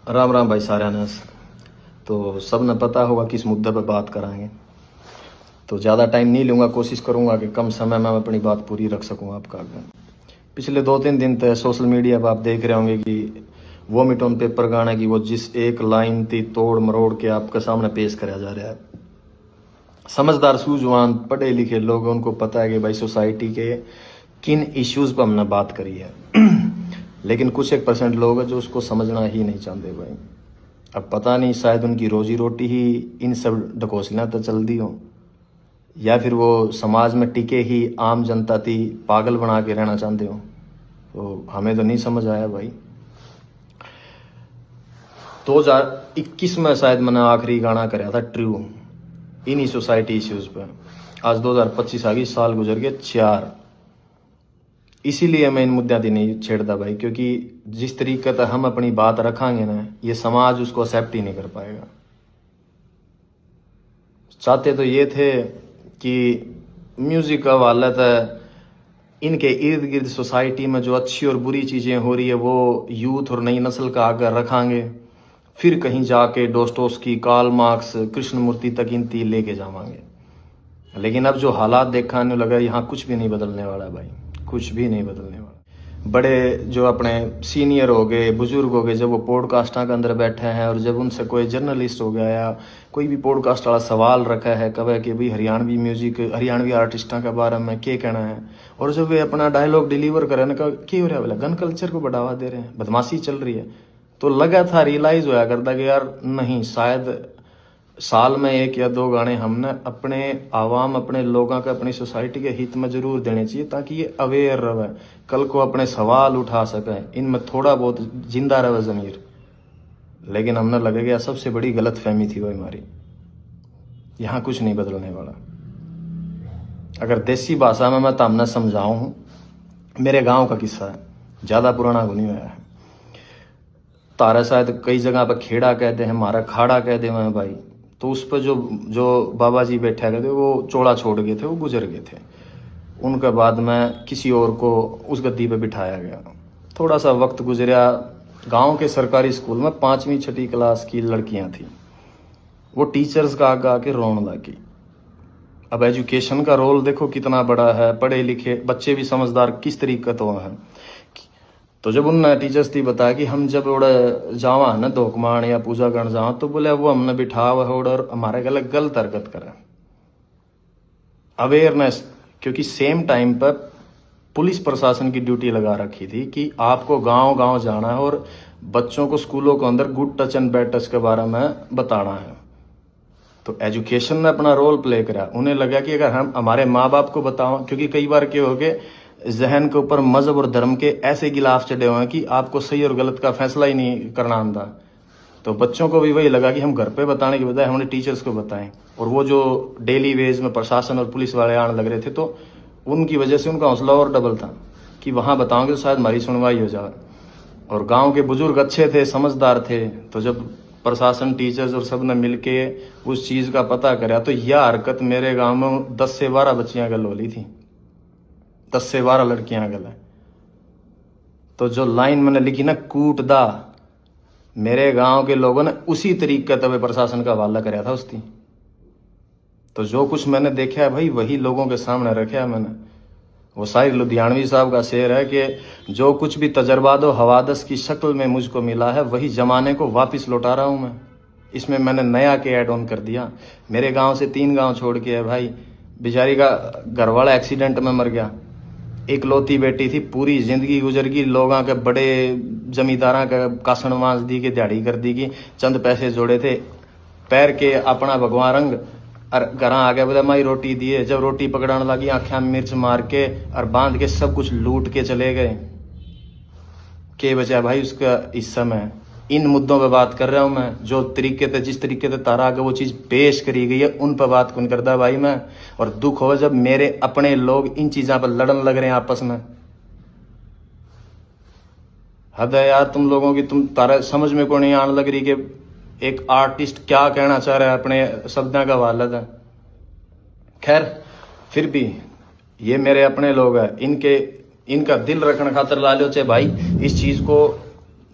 राम राम भाई सारे ने। तो सब ने पता होगा किस मुद्दे पर बात कराएंगे। तो ज़्यादा टाइम नहीं लूँगा, कोशिश करूँगा कि कम समय में मैं अपनी बात पूरी रख सकूँ आपका आगे। पिछले 2-3 दिन तक सोशल मीडिया पर आप देख रहे होंगे कि वोमिट ऑन पेपर गाने की वो जिस एक लाइन थी तोड़ मरोड़ के आपके सामने पेश कराया जा रहा है। समझदार सूझवान पढ़े लिखे लोग, उनको पता है कि भाई सोसाइटी के किन इश्यूज़ पर हमने बात करी है लेकिन कुछ 1% लोग हैं जो उसको समझना ही नहीं चाहते भाई। अब पता नहीं, शायद उनकी रोजी रोटी ही इन सब ढकोसलियाँ तो चल दी हो, या फिर वो समाज में टिके ही आम जनता थी पागल बना के रहना चाहते हो। तो हमें तो नहीं समझ आया भाई। 2021 में शायद मैंने आखिरी गाना कराया था ट्रू इन्हीं सोसाइटी इश्यूज़ पर। आज 2025 आ गई, साल गुजर गए 4। इसीलिए मैं इन मुद्दों की नहीं छेड़ता भाई, क्योंकि जिस तरीके से हम अपनी बात रखांगे ना, ये समाज उसको एक्सेप्ट ही नहीं कर पाएगा। चाहते तो ये थे कि म्यूजिक का वाला था इनके इर्द गिर्द सोसाइटी में जो अच्छी और बुरी चीज़ें हो रही है वो यूथ और नई नस्ल का आगे रखांगे, फिर कहीं जाके डोस्टोव्स्की, कार्ल मार्क्स, कृष्णमूर्ति तक इनती लेके जावांगे। लेकिन अब जो हालात देखने लगा, यहाँ कुछ भी नहीं बदलने वाला भाई, कुछ भी नहीं बदलने वाला। बड़े जो अपने सीनियर हो गए, बुजुर्ग हो गए, जब वो पॉडकास्टा के अंदर बैठे हैं और जब उनसे कोई जर्नलिस्ट हो गया या कोई भी पॉडकास्ट वाला सवाल रखा है कब कि भाई हरियाणवी म्यूजिक, हरियाणवी आर्टिस्टों के बारे में क्या कहना है, और जब वे अपना डायलॉग डिलीवर करें ना, क्या हो रहा है बोला, गन कल्चर को बढ़ावा दे रहे हैं, बदमाशी चल रही है, तो लगा था रियलाइज होया करता कि यार नहीं, शायद साल में 1 या 2 गाने हमने अपने आवाम, अपने लोगों के, अपनी सोसाइटी के हित में जरूर देने चाहिए, ताकि ये अवेयर रहे, कल को अपने सवाल उठा सके, इनमें थोड़ा बहुत जिंदा रहे ज़मीर। लेकिन हमने लगे गया सबसे बड़ी गलत फहमी थी वो हमारी। यहाँ कुछ नहीं बदलने वाला। अगर देसी भाषा में मैं तो हमने समझाऊँ, मेरे गाँव का किस्सा है, ज़्यादा पुराना नहीं हुआ है। तारा शायद कई जगह पर खेड़ा कहते हैं, हमारा खाड़ा कहते हैं भाई। तो उस पर जो बाबा जी बैठे गए थे वो चोला छोड़ गए थे, वो गुजर गए थे। उनके बाद में किसी और को उस गद्दी पे बिठाया गया। थोड़ा सा वक्त गुजरा, गांव के सरकारी स्कूल में 5वीं 6ठी क्लास की लड़कियां थी, वो टीचर्स का आगे आके रोने लगी। अब एजुकेशन का रोल देखो कितना बड़ा है, पढ़े लिखे बच्चे भी समझदार किस तरीके तो हैं। तो जब उन टीचर्स थी बताया कि हम जब उड़ जावा है ना धोकमान या पूजा करने जावा, तो बोले वो हमने बिठा हुआ और हमारे गलत हरकत करें। अवेयरनेस, क्योंकि सेम टाइम पर पुलिस प्रशासन की ड्यूटी लगा रखी थी कि आपको गांव गांव जाना है और बच्चों को स्कूलों के अंदर good touch and bad touch के बारे में बताना है। तो एजुकेशन ने अपना रोल प्ले करा। उन्हें लगा कि अगर हम हमारे माँ बाप को बताओ, क्योंकि कई बार क्या हो गए, जहन के ऊपर मजहब और धर्म के ऐसे गिलाफ चढ़े हुए हैं कि आपको सही और गलत का फैसला ही नहीं करना आता। तो बच्चों को भी वही लगा कि हम घर पे बताने के बजाय हमने टीचर्स को बताएं। और वो जो डेली वेज में प्रशासन और पुलिस वाले आने लग रहे थे, तो उनकी वजह से उनका हौसला और डबल था कि वहाँ बताओगे तो शायद हमारी सुनवाई हो जाए। और गाँव के बुजुर्ग अच्छे थे, समझदार थे, तो जब प्रशासन, टीचर्स और सब ने मिलके उस चीज़ का पता करा, तो यह हरकत मेरे गाँव में 10 से 12 बच्चियाँ गल होली थी, 10 से 12 लड़कियां गल है। तो जो लाइन मैंने लिखी ना, कूट दा, मेरे गांव के लोगों ने उसी तरीके तब प्रशासन का हवाला कराया था उसकी। तो जो कुछ मैंने देखा है भाई, वही लोगों के सामने रखा है मैंने। वो शायर लुधियानवी साहब का शेर है कि जो कुछ भी तजर्बा दो हवादस की शक्ल में मुझको मिला है, वही जमाने को वापस लौटा रहा हूं मैं। इसमें मैंने नया के ऐड ऑन कर दिया। मेरे गाँव से 3 गाँव छोड़ के है भाई, बेचारी का घरवाला एक्सीडेंट में मर गया, इकलौती बेटी थी, पूरी जिंदगी गुजर गई, लोगों के बड़े जमींदारा का कासन मांस दी के, दिहाड़ी कर दी की, चंद पैसे जोड़े थे, पैर के अपना भगवान रंग और घर आ गया, बोले माई रोटी दिए। जब रोटी पकड़ाने लगी, आँखें में मिर्च मार के और बांध के सब कुछ लूट के चले गए। के बचा भाई उसका हिस्सा में। इन मुद्दों पे बात कर रहा हूं मैं, जो तरीके से, जिस तरीके से तारा आगे वो चीज पेश करी गई है, उन पर बात कौन करता भाई मैं। और दुख हो जब मेरे अपने लोग इन चीजों पर लड़न लग रहे हैं आपस में। हद है यार तुम लोगों की, तुम तारा समझ में को नहीं आने लग रही कि एक आर्टिस्ट क्या कहना चाह रहा है अपने शब्दों का वालद है। खैर फिर भी ये मेरे अपने लोग हैं, इनका दिल रखने खातर ला लो चाहे भाई, इस चीज को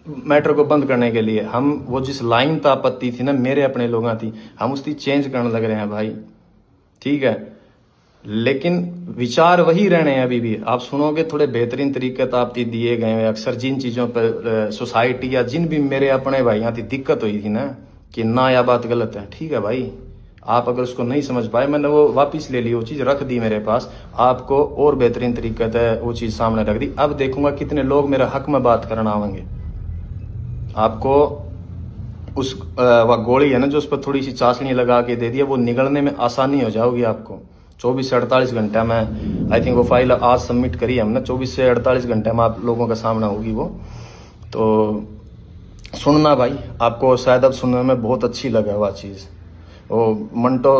मैटर को बंद करने के लिए हम वो जिस लाइन तो आपत्ति थी ना मेरे अपने लोगों थी, हम उसकी चेंज करने लग रहे हैं भाई, ठीक है। लेकिन विचार वही रहने हैं अभी भी। आप सुनोगे थोड़े बेहतरीन तरीके तो आपकी दिए गए हैं। अक्सर जिन चीज़ों पर सोसाइटी या जिन भी मेरे अपने भाइयों की दिक्कत हुई थी ना कि ना यह बात गलत है, ठीक है भाई, आप अगर उसको नहीं समझ पाए, मैंने वो वापस ले ली, वो चीज़ रख दी मेरे पास, आपको और बेहतरीन तरीके से वो चीज़ सामने रख दी। अब देखूंगा कितने लोग मेरे हक में बात करना आवेंगे। आपको उस वह गोली है ना जो उस पर थोड़ी सी चाशनी लगा के दे दिया, वो निगलने में आसानी हो जाओगी आपको। 24 से 48 घंटे में, आई थिंक वो फाइल आज सबमिट करी है हमने, 24 से 48 घंटे में आप लोगों का सामना होगी वो। तो सुनना भाई, आपको शायद अब सुनने में बहुत अच्छी लगे वह चीज़। वो मंटो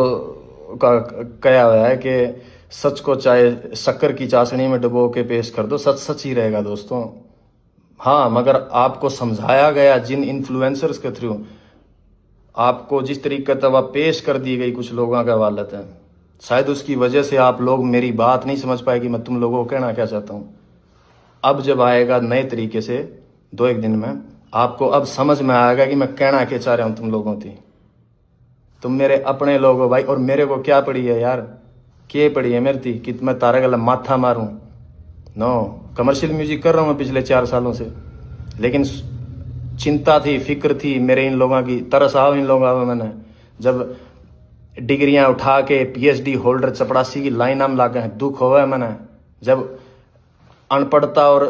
का कहा हुआ है कि सच को चाहे शक्कर की चाशनी में डुबो के पेश कर दो, सच सच ही रहेगा दोस्तों। हाँ, मगर आपको समझाया गया जिन इन्फ्लुएंसर्स के थ्रू, आपको जिस तरीके से वह पेश कर दी गई कुछ लोगों का वालत है, शायद उसकी वजह से आप लोग मेरी बात नहीं समझ पाए कि मैं तुम लोगों को कहना क्या चाहता हूँ। अब जब आएगा नए तरीके से 2-1 दिन में, आपको अब समझ में आएगा कि मैं कहना क्या चाह रहा हूँ तुम लोगों की। तुम मेरे अपने लोग हो भाई, और मेरे को क्या पड़ी है यार, क्या पड़ी है मेरी थी कि मैं तारा गला माथा मारूं? नो, कमर्शियल म्यूजिक कर रहा हूँ मैं पिछले 4 सालों से, लेकिन चिंता थी, फिक्र थी मेरे इन लोगों की, तरस आओ इन लोगों में। मैंने जब डिग्रियां उठा के PhD होल्डर चपड़ासी की लाइन में लागे हैं, दुख होगा है मैंने। जब अनपढ़ता और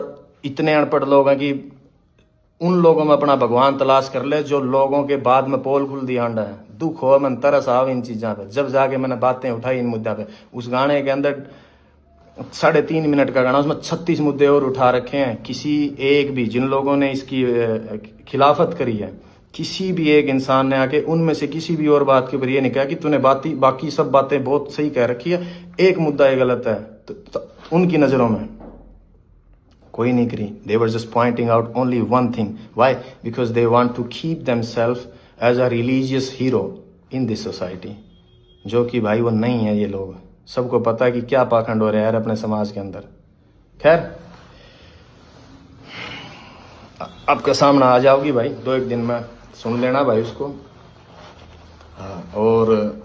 इतने अनपढ़ लोग हैं कि उन लोगों में अपना भगवान तलाश कर ले जो लोगों के बाद में पोल खुल दिया अंडा है, दुख हो, मन तरस आओ इन चीज़ों पे। जब जाके मैंने बातें उठाई इन मुद्दा पे, उस गाने के अंदर 3.5 मिनट का गाना, उसमें 36 मुद्दे और उठा रखे हैं। किसी एक भी, जिन लोगों ने इसकी खिलाफत करी है, किसी भी एक इंसान ने आके उनमें से किसी भी और बात के ऊपर ये नहीं कहा कि तूने बाकी सब बातें बहुत सही कह रखी है, एक मुद्दा ये गलत है, तो उनकी नज़रों में कोई नहीं करी। They were just pointing out only one thing. Why? Because they want to keep themselves as a religious hero in this society. जो कि भाई वो नहीं है ये लोग। सबको पता है कि क्या पाखंड हो रहा है यार अपने समाज के अंदर। खैर, आपका सामना आ जाओगी भाई 2-1 दिन में, सुन लेना भाई उसको। और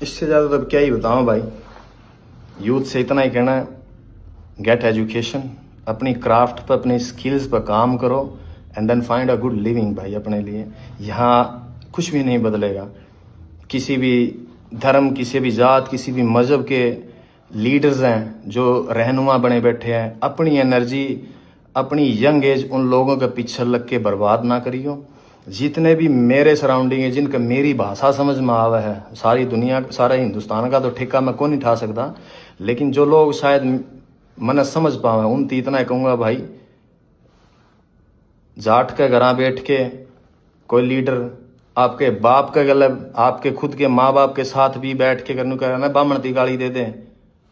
इससे ज़्यादा तो क्या ही बताऊँ भाई, यूथ से इतना ही कहना है, गेट एजुकेशन, अपनी क्राफ्ट पर, अपनी स्किल्स पर काम करो, and then find a good living भाई अपने लिए। यहाँ कुछ भी नहीं बदलेगा। किसी भी धर्म, किसी भी जात, किसी भी मज़हब के लीडर्स हैं जो रहनुमा बने बैठे हैं, अपनी एनर्जी, अपनी यंग एज उन लोगों के पीछे लग के बर्बाद ना करियो। जितने भी मेरे सराउंडिंग है, जिनका मेरी भाषा समझ में आवा है, सारी दुनिया, सारा हिंदुस्तान का तो ठेका मैं कौन नहीं उठा सकता, लेकिन जो लोग शायद मन समझ पावे, उन इतना कहूँगा भाई, जाट के घर बैठ के कोई लीडर आपके बाप के गले, आपके खुद के माँ बाप के साथ भी बैठ के करने का ना बामण ती गाली दे दें,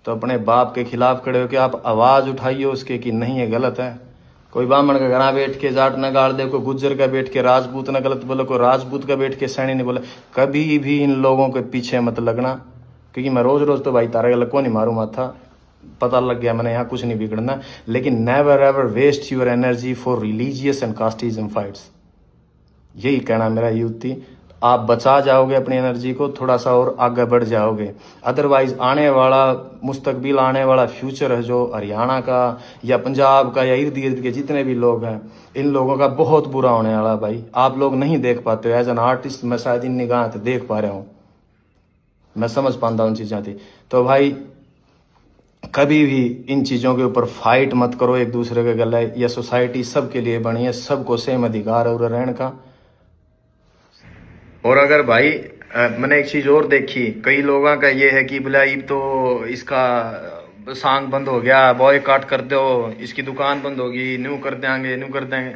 तो अपने बाप के खिलाफ खड़े हो के आप आवाज़ उठाइए उसके कि नहीं ये गलत है। कोई ब्राह्मण का घर बैठ के जाट न गाड़ दे, कोई गुज्जर का बैठ के राजपूत न गलत बोले, कोई राजपूत का बैठ के सैनी नहीं बोले। कभी भी इन लोगों के पीछे मत लगना, क्योंकि मैं रोज़ रोज़ तो भाई तारे गलत को नहीं मारूँ माथा, पता लग गया मैंने, यहाँ कुछ नहीं बिगड़ना। लेकिन never ever waste your energy for religious and casteism fights. यही कहना मेरा यूथ थी। आप बचा जाओगे अपनी एनर्जी को, थोड़ा सा और आगे बढ़ जाओगे। अदरवाइज आने वाला मुस्तकबिल, आने वाला फ्यूचर है जो हरियाणा का या पंजाब का या इर्द गिर्द के जितने भी लोग हैं, इन लोगों का बहुत बुरा होने वाला भाई। आप लोग नहीं देख पाते हो, एज एन आर्टिस्ट मैं शायद इन निगाह से देख पा रहा हूँ, मैं समझ पाता हूँ उन चीज़ें थी। तो भाई कभी भी इन चीज़ों के ऊपर फाइट मत करो एक दूसरे के गले। यह सोसाइटी सबके लिए बनी है, सबको सेम अधिकार है रहने का। और अगर भाई मैंने एक चीज़ और देखी, कई लोगों का ये है कि बोला ये तो इसका सांग बंद हो गया, बॉयकॉट कर दो, इसकी दुकान बंद होगी, न्यू कर देंगे, न्यू कर देंगे।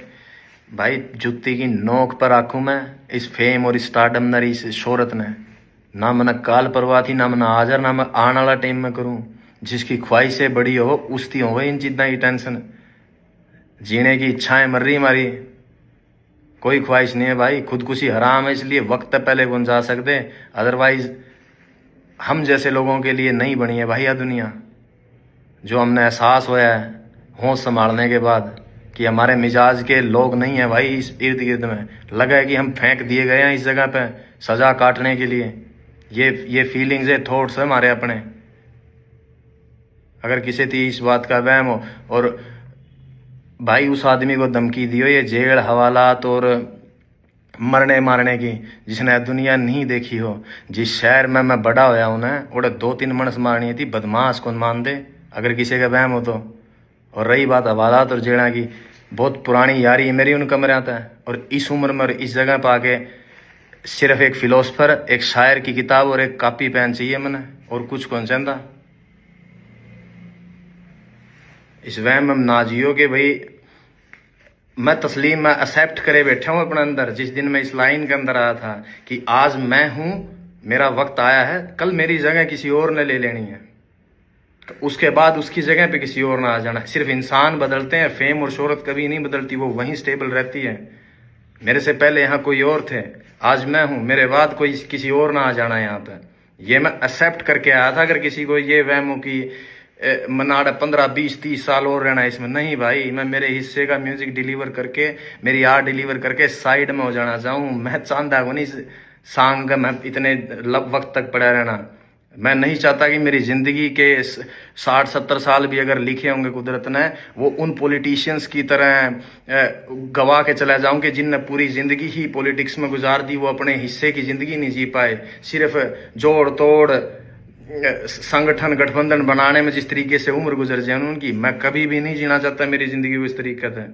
भाई जुत्ती की नोक पर आंखों में इस फेम और इस स्टारडम नरी इस शोहरत ने ना मैंने काल परवाह थी, ना मैंने हाजर, ना मैं आने वाला टाइम में करूँ। जिसकी ख्वाहिशें बड़ी हो उसकी हो इन चीज़ों की टेंशन, जीने की इच्छाएं मर रही हमारी, कोई ख्वाहिश नहीं है भाई। खुदकुशी हराम है, इसलिए वक्त पहले कौन जा सकते, अदरवाइज हम जैसे लोगों के लिए नहीं बनी है भाई यह दुनिया। जो हमने एहसास होया है होश संभालने के बाद कि हमारे मिजाज के लोग नहीं है भाई इस इर्द गिर्द में। लगा है कि हम फेंक दिए गए हैं इस जगह पे सजा काटने के लिए। ये फीलिंग्स है, थॉट्स है हमारे अपने। अगर किसी थी इस बात का वहम हो, और भाई उस आदमी को धमकी दियो ये जेल हवालात और मरने मारने की, जिसने दुनिया नहीं देखी हो। जिस शहर में मैं बड़ा होया हूं ना, उड़े 2-3 मणस मारनी थी, बदमाश कौन मान दे अगर किसी का वहम हो तो। और रही बात हवालात और जेड़ा की, बहुत पुरानी यारी है मेरी उन कमरे आता है। और इस उम्र में और इस जगह पर आके सिर्फ एक फिलोसफर, एक शायर की किताब और एक कॉपी पेन चाहिए मैंने, और कुछ कौन चाहता। इस वहम में ना जियो कि भाई मैं तस्लीम, मैं एक्सेप्ट करे बैठा हूं अपने अंदर। जिस दिन मैं इस लाइन के अंदर आया था कि आज मैं हूं, मेरा वक्त आया है, कल मेरी जगह किसी और ने ले लेनी है, उसके बाद उसकी जगह पे किसी और ना आ जाना। सिर्फ इंसान बदलते हैं, फेम और शोहरत कभी नहीं बदलती, वो वहीं स्टेबल रहती है। मेरे से पहले यहाँ कोई और थे, आज मैं हूं, मेरे बाद कोई किसी और ना आ जाना यहाँ पे। ये मैं एक्सेप्ट करके आया था। अगर किसी को ये वहम हो कि मनाड़ा 15-20-30 साल और रहना इसमें, नहीं भाई, मैं मेरे हिस्से का म्यूजिक डिलीवर करके, मेरी आर्ट डिलीवर करके साइड में हो जाना चाहूँ। मैं चाहता हूँ नहीं सांग का मैं इतने वक्त तक पड़ा रहना। मैं नहीं चाहता कि मेरी जिंदगी के 60-70 साल भी अगर लिखे होंगे कुदरत ने, वो उन पॉलिटिशियंस की तरह गवा के चला जाऊं कि जिनने पूरी जिंदगी ही पॉलिटिक्स में गुजार दी, वो अपने हिस्से की जिंदगी नहीं जी पाए। सिर्फ जोड़ तोड़ संगठन गठबंधन बनाने में जिस तरीके से उम्र गुजर जाए उनकी, मैं कभी भी नहीं जीना चाहता मेरी जिंदगी को इस तरीके से।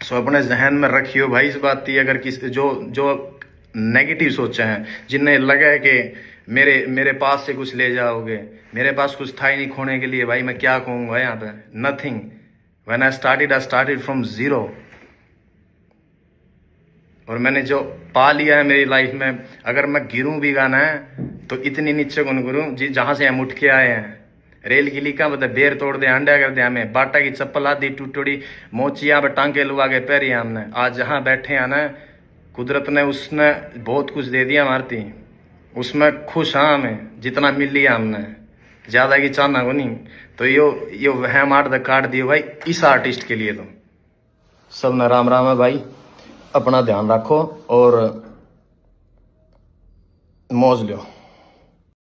सो अपने जहन में रखियो भाई इस बात की। अगर किस जो नेगेटिव सोचे हैं, जिन्हें लगा है कि मेरे पास से कुछ ले जाओगे, मेरे पास कुछ था ही नहीं खोने के लिए, भाई मैं क्या कहूंगा यहाँ पे, nothing. When I started from zero. और मैंने जो पा लिया है मेरी लाइफ में, अगर मैं गिरूं भी गाना है तो इतनी नीचे कौन गिरूं जहां से हम उठ के आए हैं। रेल की लीका मतलब बेर तोड़ दे, अंडा कर दे हमें, बाटा की चप्पल आदि टूटी मोचिया पे टांके लुआ के पैरी हमने। आज जहां बैठे हैं ना, कुदरत ने उसने बहुत कुछ दे दिया मारती, उसमें खुश हाँ हमें जितना मिल लिया हमने, ज्यादा की चाहना को नहीं। तो यो वहम आर्ट द काट दियो भाई इस आर्टिस्ट के लिए। तो सब न राम राम है भाई, अपना ध्यान रखो और मौज लो।